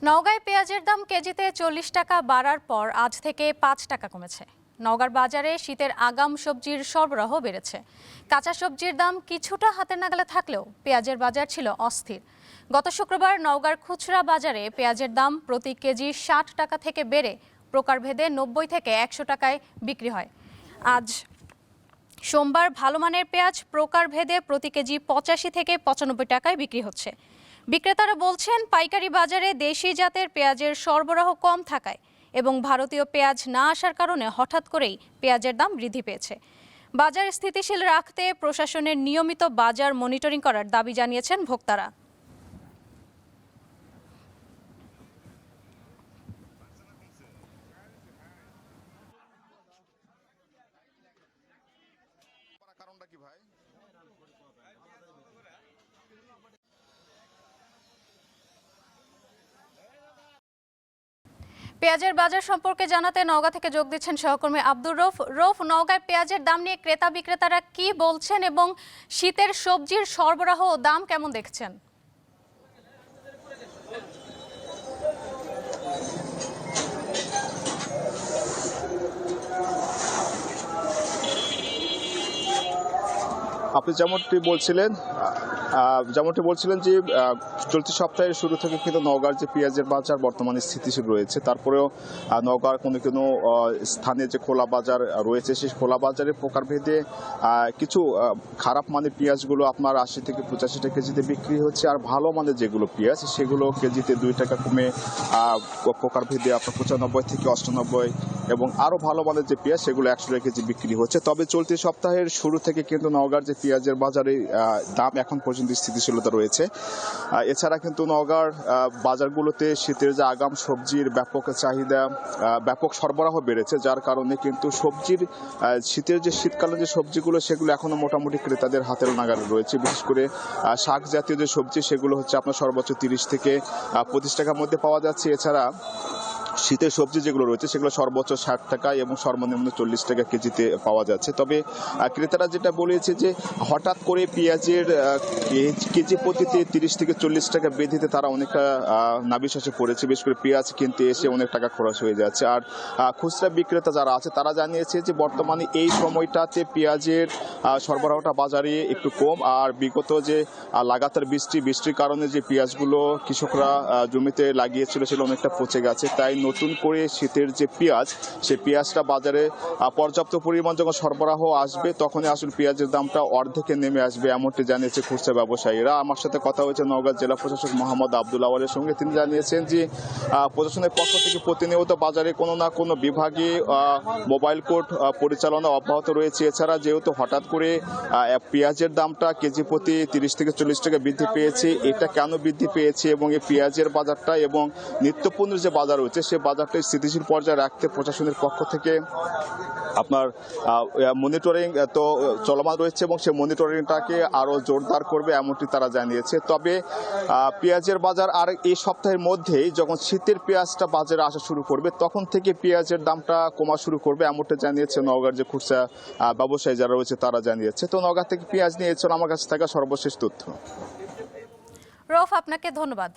নওগাঁয় পেঁয়াজের দাম কেজিতে 40 টাকা বাড়ার পর আজ থেকে 5 টাকা কমেছে। নওগাঁর বাজারে শীতের আগাম সবজির সরবরাহ বেড়েছে। কাঁচা সবজির দাম কিছুটা হাতের নাগালে থাকলেও পেঁয়াজের বাজার ছিল অস্থির। গত শুক্রবার নওগাঁর খুচরা বাজারে পেঁয়াজের দাম প্রতি কেজি 60 টাকা থেকে বেড়ে প্রকারভেদে 90 থেকে 100 টাকায় বিক্রি হয়। আজ সোমবার ভালো মানের পেঁয়াজ প্রকারভেদে প্রতি কেজি 85 থেকে 95 টাকায় বিক্রি হচ্ছে। বিক্রেতারা বলছেন, পাইকারি বাজারে দেশি জাতের পেঁয়াজের সরবরাহ কম থাকায় এবং ভারতীয় পেঁয়াজ না আসার কারণে হঠাৎ করেই পেঁয়াজের দাম বৃদ্ধি পেয়েছে। বাজার স্থিতিশীল রাখতে প্রশাসনের নিয়মিত বাজার মনিটরিং করার দাবি জানিয়েছেন ভোক্তারা। পেঁয়াজের বাজার সম্পর্কে জানাতে নওগাঁ থেকে যোগ দিচ্ছেন সহকর্মী আব্দুর রৌফ। নওগাঁয় পেঁয়াজের দাম নিয়ে ক্রেতা বিক্রেতারা কি বলছেন এবং শীতের সবজির সরবরাহ ও দাম কেমন দেখছেন? আপনি যেমনটি বলছিলেন যে চলতি সপ্তাহের শুরু থেকে কিন্তু নওগাঁর যে পেঁয়াজের বাজার বর্তমানে স্থিতিশীল রয়েছে। তারপরেও নওগাঁর কোনো স্থানে যে খোলা বাজার রয়েছে, সেই খোলা বাজারের প্রকারভেদে কিছু খারাপ মানের পেঁয়াজগুলো আপনার 80 থেকে 85 টাকা কেজিতে বিক্রি হচ্ছে, আর ভালো মানের যেগুলো পেঁয়াজ সেগুলো কেজিতে 2 টাকা কমে প্রকারভেদে আপনার 95 থেকে 98, এবং আরও ভালো মানের যে পেঁয়াজ সেগুলো 100 টাকা কেজি বিক্রি হচ্ছে। তবে চলতি সপ্তাহের শুরু থেকে কিন্তু নওগাঁর যে পেঁয়াজের বাজারে দাম এখন পর্যন্ত স্থিতিশীলতা রয়েছে। এছাড়া কিন্তু নওগাঁর বাজারগুলোতে শীতের যে আগাম সবজির ব্যাপক চাহিদা, ব্যাপক সরবরাহ বেড়েছে, যার কারণে কিন্তু সবজির শীতকালীন যে সবজিগুলো সেগুলো এখনো মোটামুটি ক্রেতাদের হাতের নাগালে রয়েছে। বিশেষ করে শাক জাতীয় যে সবজি সেগুলো হচ্ছে আপনার সর্বোচ্চ 30 থেকে 25 টাকার মধ্যে পাওয়া যাচ্ছে। এছাড়া শীতের সবজি যেগুলো রয়েছে সেগুলো সর্বোচ্চ 60 টাকা এবং সর্বনিম্ন 40 টাকা কেজিতে পাওয়া যাচ্ছে। তবে ক্রেতারা যেটা বলেছে যে হঠাৎ করে পেঁয়াজের কেজি প্রতিতে 30 থেকে 40 টাকা বৃদ্ধিতে তারা অনেকটা নাভিশ্বাসে পড়েছে। বিশেষ করে পেঁয়াজ কিনতে এসে অনেক টাকা খরচ হয়ে যাচ্ছে। আর খুচরা বিক্রেতা যারা আছে তারা জানিয়েছে যে বর্তমানে এই সময়টাতে পেঁয়াজের সরবরাহটা বাজারে একটু কম, আর বিগত যে লাগাতার বৃষ্টির কারণে যে পেঁয়াজগুলো কৃষকরা জমিতে লাগিয়েছিল সেগুলো অনেকটা পচে গেছে। তাই নতুন করে শীতের যে পেঁয়াজ, সেই পেঁয়াজটা বাজারে পর্যাপ্ত পরিমাণ যখন সরবরাহ আসবে তখনই আসলে পেঁয়াজের দামটা অর্ধেকে নেমে আসবে, এমনটি জানিয়েছে খুচরা ব্যবসায়ীরা। আমার সাথে কথা হয়েছে নওগাঁ জেলা প্রশাসক মোহাম্মদ আব্দুল আওয়ালের সঙ্গে। তিনি জানিয়েছেন যে প্রশাসনের পক্ষ থেকে প্রতিনিয়ত বাজারে কোনো না কোনো বিভাগে মোবাইল কোর্ট পরিচালনা অব্যাহত রয়েছে। এছাড়া যেহেতু হঠাৎ করে পেঁয়াজের দামটা কেজি প্রতি 30 থেকে 40 টাকা বৃদ্ধি পেয়েছে, এটা কেন বৃদ্ধি পেয়েছে এবং এই পেঁয়াজের বাজারটা এবং নিত্যপণ্যের যে বাজার রয়েছে সে বাজারটা স্থিতিশীল পর্যায়ে রাখতে প্রশাসনের পক্ষ থেকে আপনার মনিটরিং তো চলমান রয়েছে এবং সেই মনিটরিংটাকে আরও জোরদার করবে এমনটি তারা জানিয়েছে। তবে পেঁয়াজের বাজার আর এই সপ্তাহের মধ্যেই যখন শীতের পেঁয়াজটা বাজারে আসা শুরু করবে তখন থেকে পেঁয়াজের দামটা কমা শুরু করবে এমনটি জানিয়েছে নওগাঁর যে খুচরা ব্যবসায়ী যারা রয়েছে তারা জানিয়েছে। তো নওগাঁ থেকে পেঁয়াজ নিয়ে ছিল আমার কাছে থাকা সর্বশেষ তথ্য। রৌফ, আপনাকে ধন্যবাদ।